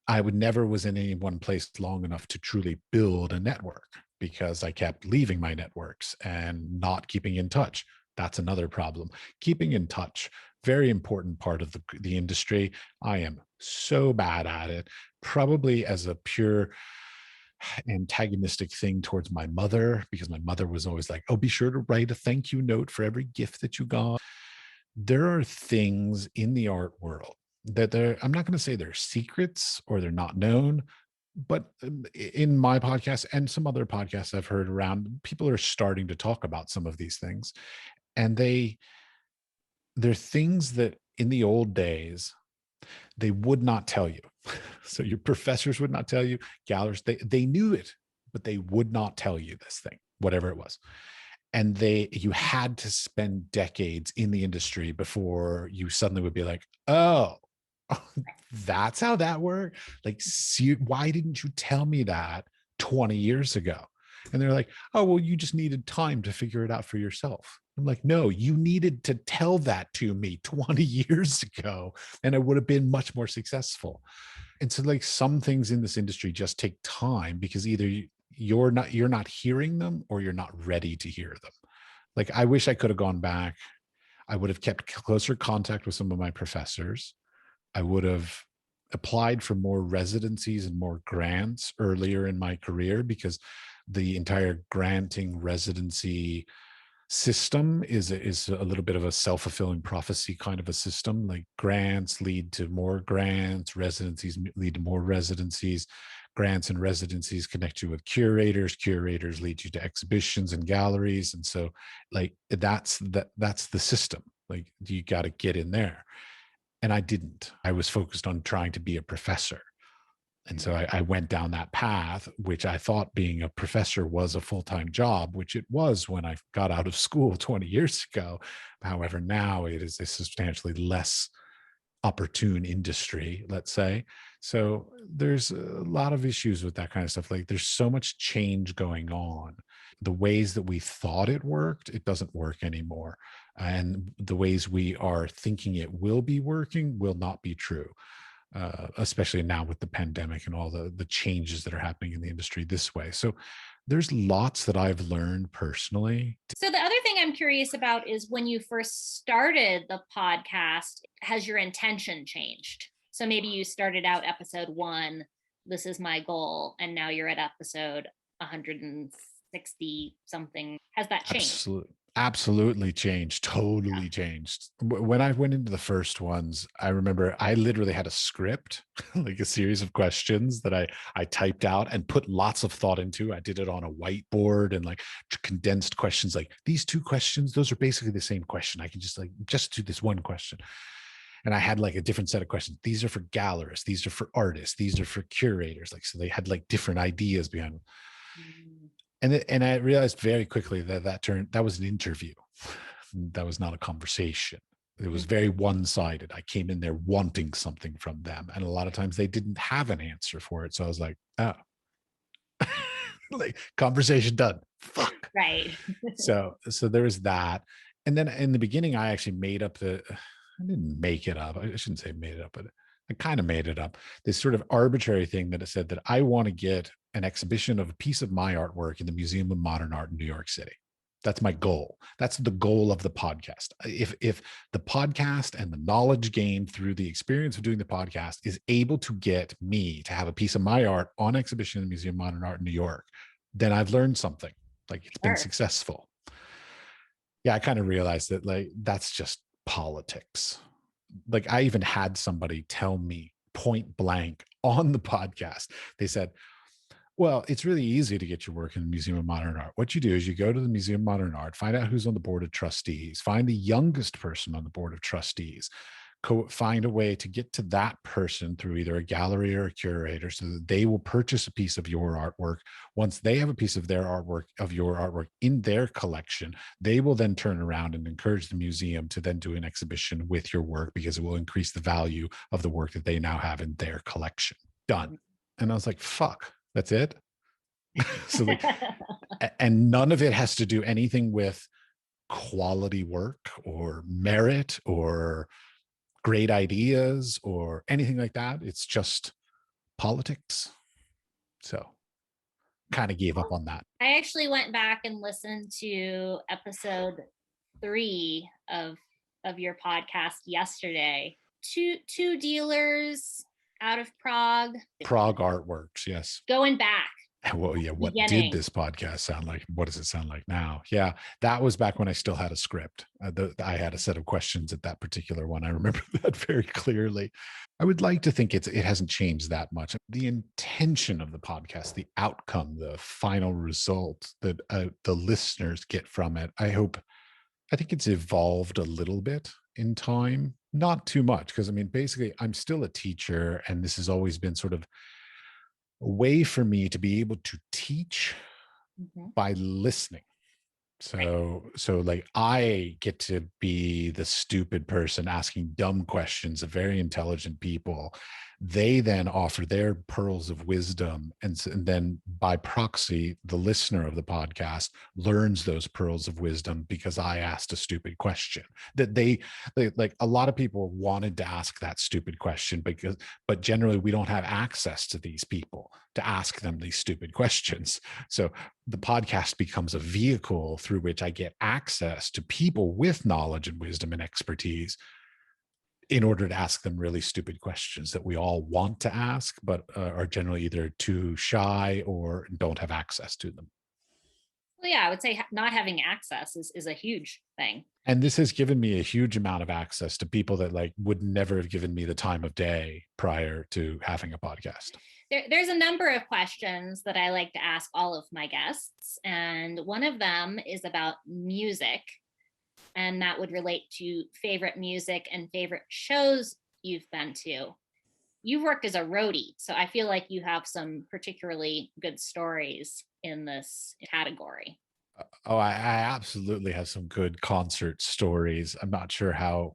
I would never was in any one place long enough to truly build a network, because I kept leaving my networks and not keeping in touch. That's another problem. Keeping in touch, very important part of the industry. I am so bad at it, probably as a pure antagonistic thing towards my mother, because my mother was always like, oh, be sure to write a thank you note for every gift that you got. There are things in the art world that I'm not going to say they're secrets or they're not known, but in my podcast and some other podcasts I've heard around, people are starting to talk about some of these things. And they're things that in the old days, they would not tell you. So your professors would not tell you, galleries, they knew it, but they would not tell you this thing, whatever it was. And you had to spend decades in the industry before you suddenly would be like, oh, that's how that worked. Like, see, why didn't you tell me that 20 years ago? And they're like, oh, well, you just needed time to figure it out for yourself. I'm like, no, you needed to tell that to me 20 years ago, and I would have been much more successful. And so, like, some things in this industry just take time because either you're not hearing them or you're not ready to hear them. Like, I wish I could have gone back. I would have kept closer contact with some of my professors. I would have applied for more residencies and more grants earlier in my career, because the entire granting residency system is a little bit of a self-fulfilling prophecy kind of a system. Like, grants lead to more grants, residencies lead to more residencies, grants and residencies connect you with curators lead you to exhibitions and galleries. And so, like, that's the system. Like, you got to get in there. And I didn't. I was focused on trying to be a professor. And so I went down that path, which I thought being a professor was a full-time job, which it was when I got out of school 20 years ago. However, now it is a substantially less opportune industry, let's say. So there's a lot of issues with that kind of stuff. Like, there's so much change going on. The ways that we thought it worked, it doesn't work anymore. And the ways we are thinking it will be working will not be true. Especially now with the pandemic and all the changes that are happening in the industry this way. So there's lots that I've learned personally. So the other thing I'm curious about is, when you first started the podcast, has your intention changed? So maybe you started out episode 1, this is my goal, and now you're at episode 160 something. Has that changed? Absolutely changed. Totally changed. When I went into the first ones, I remember I literally had a script, like a series of questions that I typed out and put lots of thought into. I did it on a whiteboard and like condensed questions. Like, these 2 questions, those are basically the same question. I can just do this one question. And I had like a different set of questions. These are for gallerists. These are for artists. These are for curators. Like, so they had like different ideas behind them. And I realized very quickly that was an interview. That was not a conversation. It was very one-sided. I came in there wanting something from them, and a lot of times they didn't have an answer for it. So I was like, oh, like, conversation done. Fuck. Right. So there was that. And then in the beginning, I actually made up I didn't make it up. I shouldn't say made it up, but I kind of made it up. This sort of arbitrary thing that it said that I want to get an exhibition of a piece of my artwork in the Museum of Modern Art in New York City. That's my goal. That's the goal of the podcast. If the podcast and the knowledge gained through the experience of doing the podcast is able to get me to have a piece of my art on exhibition in the Museum of Modern Art in New York, then I've learned something. Like, it's been successful. Yeah, I kind of realized that, like, that's just politics. Like, I even had somebody tell me point blank on the podcast. They said, well, it's really easy to get your work in the Museum of Modern Art. What you do is you go to the Museum of Modern Art, find out who's on the board of trustees, find the youngest person on the board of trustees, find a way to get to that person through either a gallery or a curator so that they will purchase a piece of your artwork. Once they have a piece of their artwork, of your artwork in their collection, they will then turn around and encourage the museum to then do an exhibition with your work, because it will increase the value of the work that they now have in their collection. Done. And I was like, fuck, that's it. So like, and none of it has to do anything with quality work or merit or great ideas or anything like that. It's just politics. So kind of gave up on that. I actually went back and listened to episode 3 of your podcast yesterday. Two dealers out of Prague. Prague Artworks, yes. Going back. Well, yeah, what did this podcast sound like? What does it sound like now? Yeah, that was back when I still had a script. I had a set of questions at that particular one. I remember that very clearly. I would like to think it hasn't changed that much. The intention of the podcast, the outcome, the final result that the listeners get from it, I think it's evolved a little bit in time. Not too much, because I mean, basically, I'm still a teacher, and this has always been sort of a way for me to be able to teach Mhm. by listening. Right. So like I get to be the stupid person asking dumb questions of very intelligent people. They then offer their pearls of wisdom, and then by proxy, the listener of the podcast learns those pearls of wisdom because I asked a stupid question that they like. A lot of people wanted to ask that stupid question but generally we don't have access to these people to ask them these stupid questions. So the podcast becomes a vehicle through which I get access to people with knowledge and wisdom and expertise in order to ask them really stupid questions that we all want to ask, but are generally either too shy or don't have access to them. Well, yeah, I would say not having access is a huge thing. And this has given me a huge amount of access to people that like would never have given me the time of day prior to having a podcast. There's a number of questions that I like to ask all of my guests, and one of them is about music, and that would relate to favorite music and favorite shows you've been to. You've worked as a roadie, so I feel like you have some particularly good stories in this category. Oh, I absolutely have some good concert stories. I'm not sure how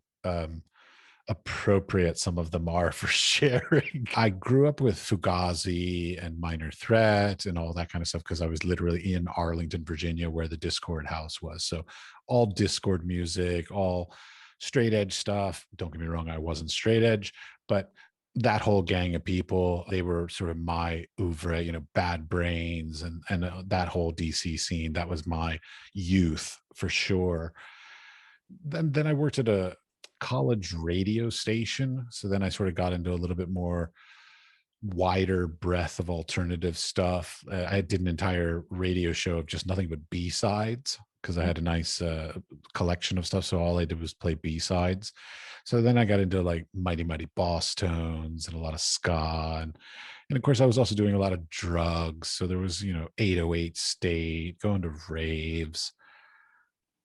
appropriate some of them are for sharing. I grew up with Fugazi and Minor Threat and all that kind of stuff because I was literally in Arlington, Virginia, where the Discord house was. So all Discord music, all straight edge stuff. Don't get me wrong, I wasn't straight edge, but that whole gang of people, they were sort of my oeuvre, Bad Brains and that whole DC scene. That was my youth for sure. Then I worked at a college radio station, so then I sort of got into a little bit more wider breadth of alternative stuff. I did an entire radio show of just nothing but B-sides because I had a nice collection of stuff, so all I did was play B-sides. So then I got into like Mighty Mighty Boss Tones and a lot of ska, and of course I was also doing a lot of drugs, so there was 808 State, going to raves.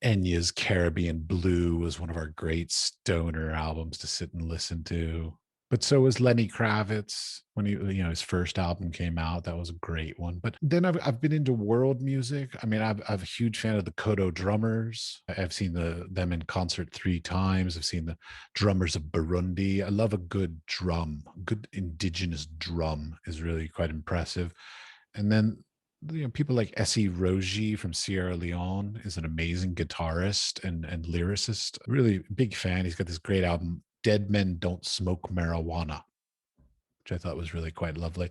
Enya's Caribbean Blue was one of our great stoner albums to sit and listen to. But so was Lenny Kravitz when his first album came out. That was a great one. But then I've been into world music. I mean, I'm a huge fan of the Kodo Drummers. I've seen them in concert 3 times. I've seen the drummers of Burundi. I love a good drum. Good indigenous drum is really quite impressive. And then people like Essie Rogi from Sierra Leone is an amazing guitarist and lyricist. Really big fan. He's got this great album, Dead Men Don't Smoke Marijuana, which I thought was really quite lovely,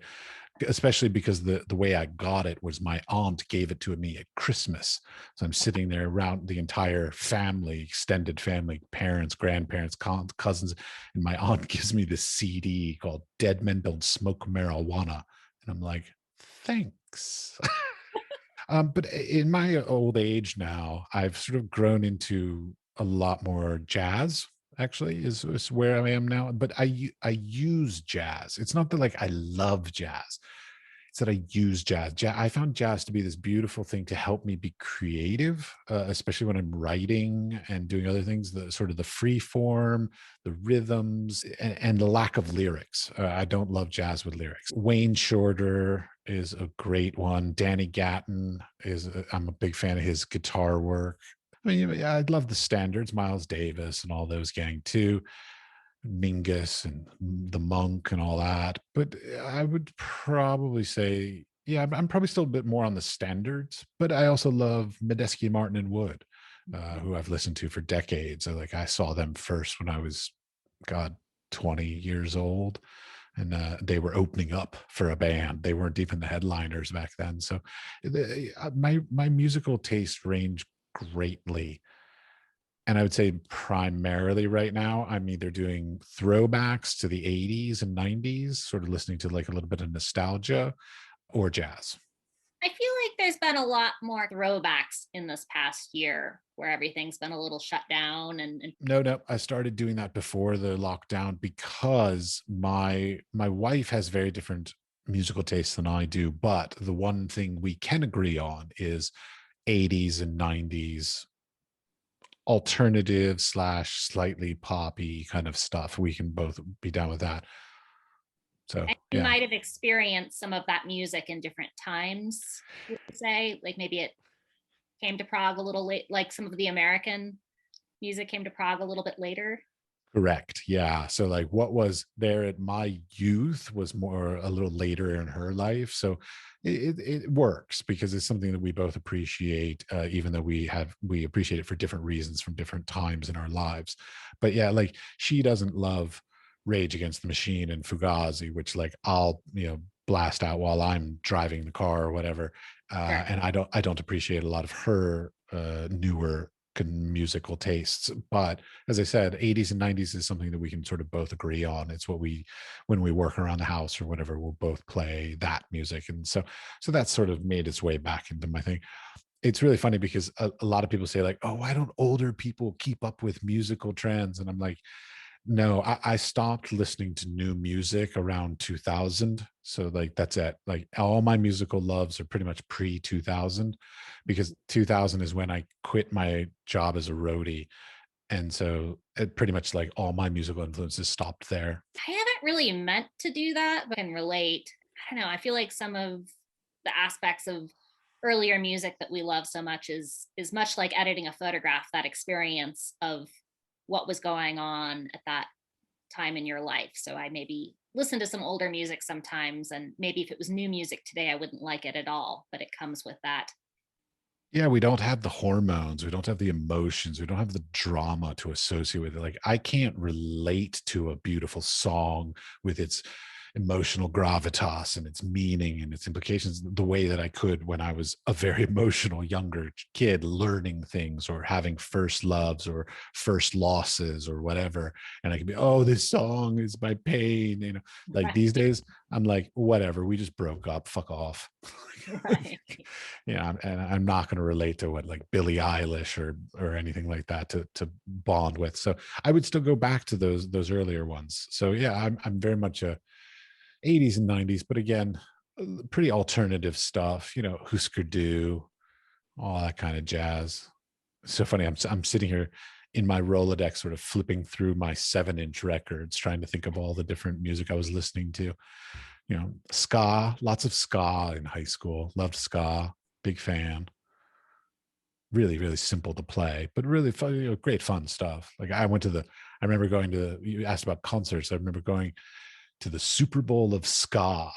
especially because the way I got it was my aunt gave it to me at Christmas. So I'm sitting there around the entire family, extended family, parents, grandparents, cousins, and my aunt gives me this CD called Dead Men Don't Smoke Marijuana. And I'm like, thanks. But in my old age now, I've sort of grown into a lot more jazz. Actually, is where I am now. But I use jazz. It's not that like I love jazz. It's that I use jazz. I found jazz to be this beautiful thing to help me be creative, especially when I'm writing and doing other things. The sort of the free form, the rhythms, and the lack of lyrics. I don't love jazz with lyrics. Wayne Shorter is a great one. Danny Gatton I'm a big fan of his guitar work. I mean, yeah, I love the standards, Miles Davis and all those gang too. Mingus and the Monk and all that. But I would probably say, yeah, I'm probably still a bit more on the standards, but I also love Medeski, Martin, and Wood, who I've listened to for decades. I saw them first when I was, God, 20 years old. And they were opening up for a band. They weren't even the headliners back then. So my musical taste range greatly, and I would say primarily right now, I'm either doing throwbacks to the 80s and 90s, sort of listening to like a little bit of nostalgia, or jazz. I feel like there's been a lot more throwbacks in this past year where everything's been a little shut down and No, I started doing that before the lockdown because my wife has very different musical tastes than I do, but the one thing we can agree on is 80s and 90s alternative slash slightly poppy kind of stuff. We can both be down with that. So And you yeah. might have experienced some of that music in different times, would you say? Like maybe it came to Prague a little late, like some of the American music came to Prague a little bit later. Correct. Yeah. So like what was there at my youth was more a little later in her life. So it works because it's something that we both appreciate, even though we appreciate it for different reasons from different times in our lives. But yeah, like she doesn't love Rage Against the Machine and Fugazi, which like I'll, blast out while I'm driving the car or whatever. Sure. And I don't appreciate a lot of her newer musical tastes. But as I said, 80s and 90s is something that we can sort of both agree on. It's what when we work around the house or whatever, we'll both play that music. And so that's sort of made its way back into my thing. It's really funny because a lot of people say like, oh, why don't older people keep up with musical trends? And I'm like, no, I stopped listening to new music around 2000. So like that's it. Like all my musical loves are pretty much pre 2000 because 2000 is when I quit my job as a roadie. And so it pretty much like all my musical influences stopped there. I haven't really meant to do that, but I can relate. I don't know. I feel like some of the aspects of earlier music that we love so much is much like editing a photograph, that experience of what was going on at that time in your life. So I maybe listen to some older music sometimes, and maybe if it was new music today, I wouldn't like it at all, but it comes with that. Yeah, we don't have the hormones, we don't have the emotions, we don't have the drama to associate with it. Like I can't relate to a beautiful song with its emotional gravitas and its meaning and its implications the way that I could when I was a very emotional younger kid learning things or having first loves or first losses or whatever. And I could be, oh, this song is my pain, like these Right. days I'm like, whatever, we just broke up, fuck off. Right. And I'm not going to relate to what like Billie Eilish or anything like that to bond with. So I would still go back to those earlier ones. So yeah, I'm very much a 80s and 90s, but again, pretty alternative stuff. Husker Du, all that kind of jazz. So funny. I'm sitting here in my Rolodex, sort of flipping through my 7-inch records, trying to think of all the different music I was listening to. Ska, lots of ska in high school. Loved ska, big fan. Really, really simple to play, but really fun, great fun stuff. Like I remember going to, you asked about concerts. I remember going to the Super Bowl of ska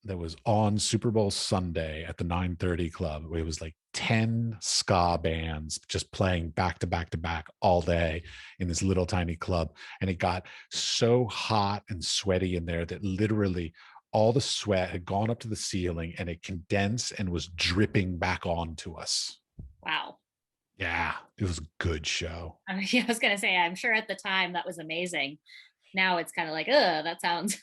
that was on Super Bowl Sunday at the 930 Club. It was like 10 ska bands just playing back to back to back all day in this little tiny club. And it got so hot and sweaty in there that literally all the sweat had gone up to the ceiling and it condensed and was dripping back onto us. Wow. Yeah, it was a good show. I was going to say, I'm sure at the time that was amazing. Now it's kind of like, that sounds.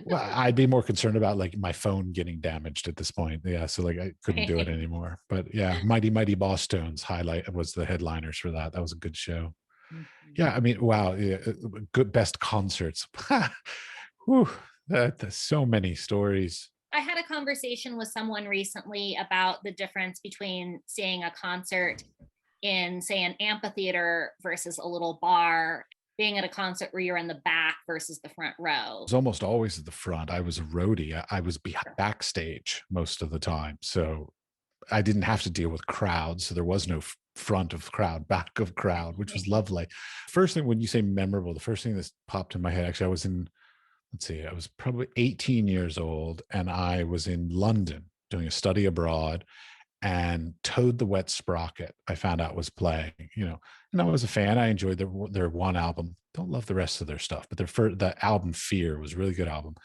Well, I'd be more concerned about like my phone getting damaged at this point. Yeah, so like I couldn't do it anymore. But yeah, Mighty Mighty Boss Tones highlight was the headliners for that. That was a good show. Mhm. Yeah, I mean, wow, yeah, good best concerts. Whew, that's so many stories. I had a conversation with someone recently about the difference between seeing a concert in, say, an amphitheater versus a little bar, being at a concert where you're in the back versus the front row. Was almost always at the front. I was a roadie. I was backstage most of the time, so I didn't have to deal with crowds. So there was no front of crowd, back of crowd, which was lovely. First thing, when you say memorable, the first thing that popped in my head, actually, I was in, let's see, I was probably 18 years old, and I was in London doing a study abroad, and Toad the Wet Sprocket I found out was playing, and I was a fan. I enjoyed their one album. Don't love the rest of their stuff, but the album Fear was a really good album.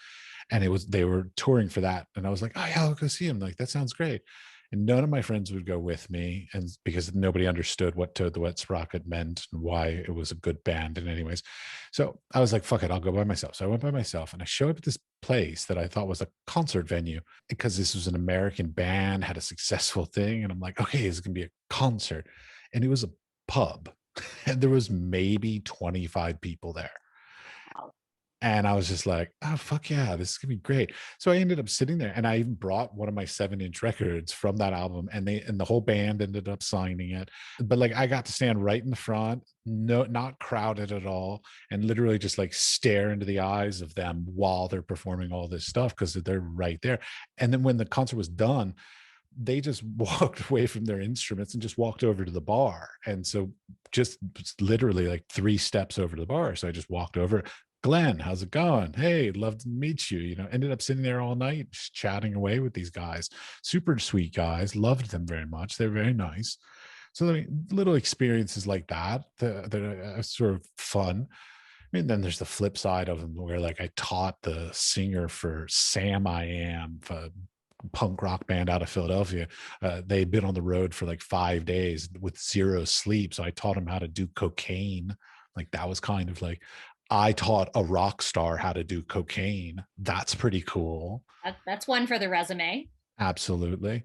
And they were touring for that. And I was like, oh yeah, I'll go see him. Like, that sounds great. And none of my friends would go with me. And because nobody understood what Toad the Wet Sprocket meant and why it was a good band. And anyways, so I was like, fuck it, I'll go by myself. So I went by myself and I showed up at this place that I thought was a concert venue because this was an American band, had a successful thing. And I'm like, okay, it's going to be a concert. And it was a pub. And there was maybe 25 people there. And I was just like, oh, fuck yeah, this is gonna be great. So I ended up sitting there, and I even brought one of my 7-inch records from that album, and the whole band ended up signing it. But like I got to stand right in the front, no, not crowded at all, and literally just like stare into the eyes of them while they're performing all this stuff because they're right there. And then when the concert was done, they just walked away from their instruments and just walked over to the bar. And so just literally like 3 steps over to the bar. So I just walked over. Glenn, how's it going? Hey, love to meet you. Ended up sitting there all night, just chatting away with these guys. Super sweet guys. Loved them very much. They're very nice. So little experiences like that are sort of fun. I mean, then there's the flip side of them where like I taught the singer for Sam I Am, punk rock band out of Philadelphia. They'd been on the road for like 5 days with 0 sleep. So I taught them how to do cocaine. Like that was kind of like, I taught a rock star how to do cocaine. That's pretty cool. That's one for the resume. Absolutely.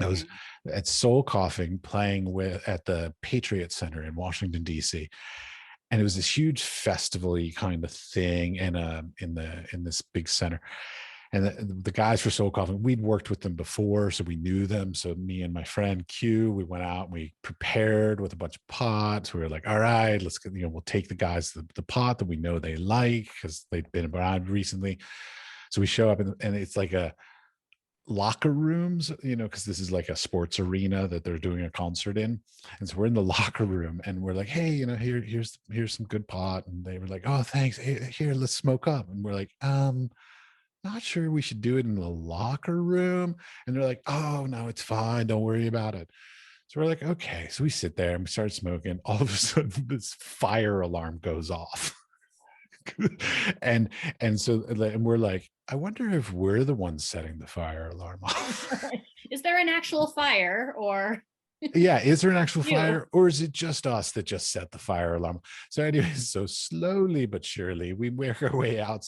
I was Mhm. at Soul Coughing playing at the Patriot Center in Washington, D.C. And it was this huge festival-y kind of thing in this big center. And the guys for Soul Coughing, we'd worked with them before, so we knew them. So me and my friend Q, we went out and we prepared with a bunch of pots. We were like, all right, let's get, we'll take the guys the pot that we know they like because they've been around recently. So we show up and it's like a locker rooms, because this is like a sports arena that they're doing a concert in. And so we're in the locker room and we're like, hey, here's some good pot. And they were like, oh, thanks. Hey, here, let's smoke up. And we're like, not sure we should do it in the locker room. And they're like, oh, no, it's fine. Don't worry about it. So we're like, okay. So we sit there and we start smoking. All of a sudden, this fire alarm goes off. and and we're like, I wonder if we're the ones setting the fire alarm off. Is there an actual fire or Yeah, is there an actual you? fire, or is it just us that just set the fire alarm? So anyways, so slowly but surely we work our way out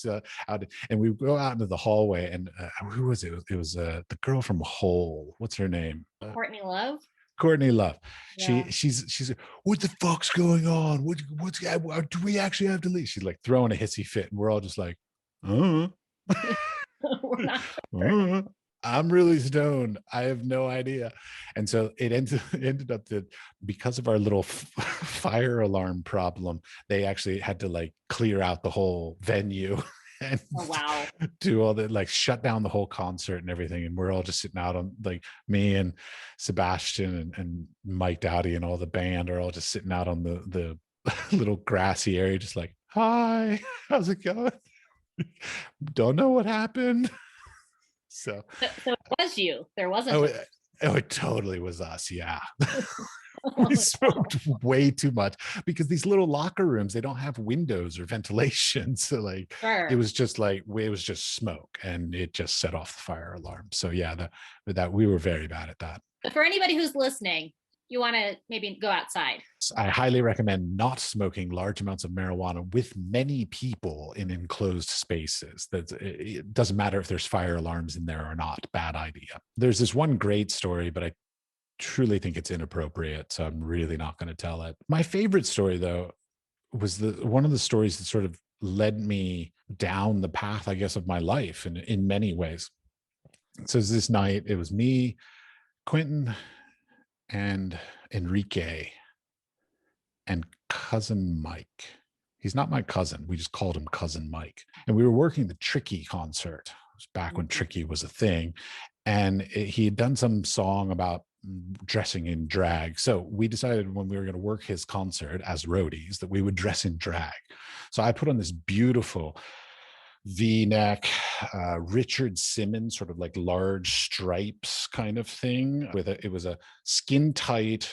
and we go out into the hallway. And who was it? It was the girl from Hole. What's her name? Courtney Love? Courtney Love. Yeah. She's like, what the fuck's going on? What's do we actually have to leave? She's like throwing a hissy fit, and we're all just like, uh, We're not sure. uh, I'm really stoned. I have no idea. And so it ended up that because of our little fire alarm problem, they actually had to like clear out the whole venue and Oh, wow. do all the like shut down the whole concert and everything. And we're all just sitting out on, like, me and Sebastian and Mike Dowdy and all the band are all just sitting out on the little grassy area, just like, hi, how's it going? Don't know what happened. So So it was you. There wasn't oh, a it totally was us. Yeah. oh, We smoked way too much because these little locker rooms, they don't have windows or ventilation. So like it sure. was just like it was just smoke and it just set off the fire alarm. So yeah, that we were very bad at that. But for anybody who's listening, you want to maybe go outside. I highly recommend not smoking large amounts of marijuana with many people in enclosed spaces. That it doesn't matter if there's fire alarms in there or not. Bad idea. There's this one great story, but I truly think it's inappropriate, so I'm really not going to tell it. My favorite story, though, was one of the stories that sort of led me down the path, I guess, of my life in many ways. So this night, it was me, Quentin, and Enrique, and cousin Mike. He's not my cousin. We just called him Cousin Mike. And we were working the Tricky concert. It was back when Tricky was a thing. And he had done some song about dressing in drag. So we decided when we were going to work his concert as roadies that we would dress in drag. So I put on this beautiful V-neck, Richard Simmons, sort of like large stripes kind of thing. It was a skin tight,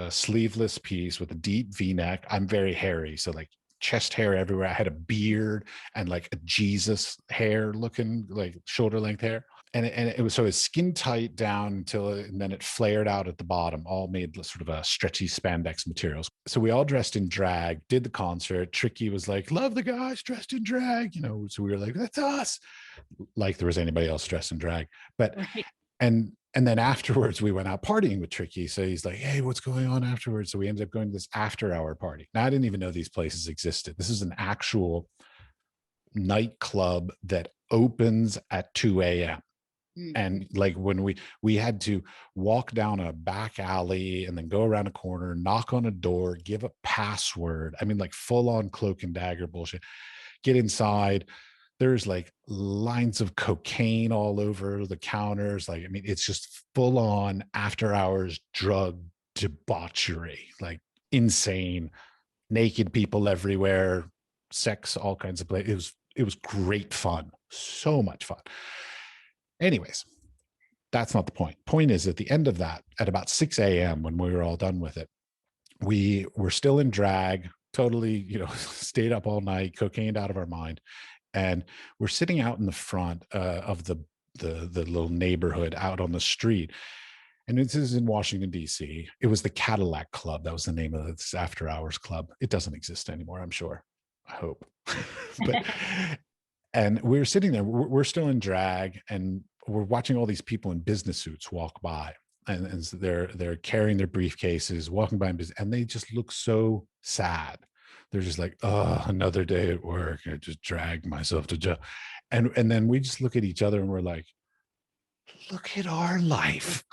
sleeveless piece with a deep V-neck. I'm very hairy, so like chest hair everywhere. I had a beard and like a Jesus hair looking, like shoulder length hair. And it was skin tight down and then it flared out at the bottom, all made sort of a stretchy spandex materials. So we all dressed in drag, did the concert. Tricky was like, love the guys dressed in drag, so we were like, that's us. Like there was anybody else dressed in drag. But, Right. and then afterwards we went out partying with Tricky. So he's like, hey, what's going on afterwards? So we ended up going to this after hour party. Now I didn't even know these places existed. This is an actual nightclub that opens at 2 a.m. Mhm. And like when we had to walk down a back alley and then go around a corner, knock on a door, give a password. I mean, like full on cloak and dagger bullshit. Get inside. There's like lines of cocaine all over the counters. Like, I mean, it's just full on after hours drug debauchery, like insane, naked people everywhere, sex, all kinds of play. It was great fun. So much fun. Anyways, that's not the point. Point is, at the end of that, at about 6 a.m., when we were all done with it, we were still in drag, totally, stayed up all night, cocaine out of our mind. And we're sitting out in the front of the little neighborhood out on the street. And this is in Washington, D.C. It was the Cadillac Club. That was the name of this after hours club. It doesn't exist anymore, I'm sure. I hope. But and we're sitting there, we're still in drag, and we're watching all these people in business suits walk by. And so they're carrying their briefcases, walking by in business, and they just look so sad. They're just like, oh, another day at work. I just dragged myself to jail. And then we just look at each other and we're like, look at our life.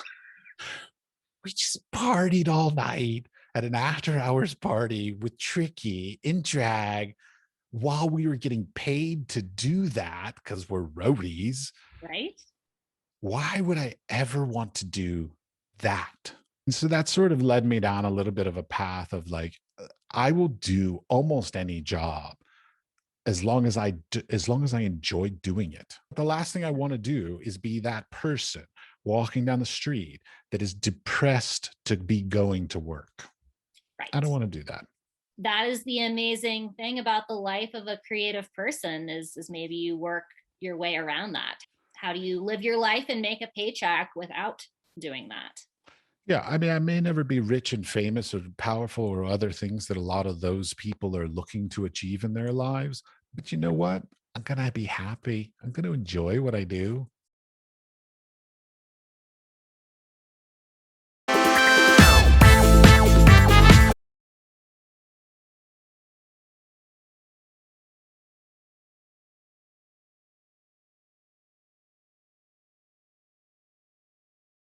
We just partied all night at an after hours party with Tricky in drag while we were getting paid to do that because we're roadies. Right? Why would I ever want to do that? And so that sort of led me down a little bit of a path of like, I will do almost any job as long as I enjoy doing it. The last thing I want to do is be that person walking down the street that is depressed to be going to work. I don't Right. want to do that. That is the amazing thing about the life of a creative person is maybe you work your way around that. How do you live your life and make a paycheck without doing that? Yeah, I mean, I may never be rich and famous or powerful or other things that a lot of those people are looking to achieve in their lives. But you know what? I'm going to be happy. I'm going to enjoy what I do.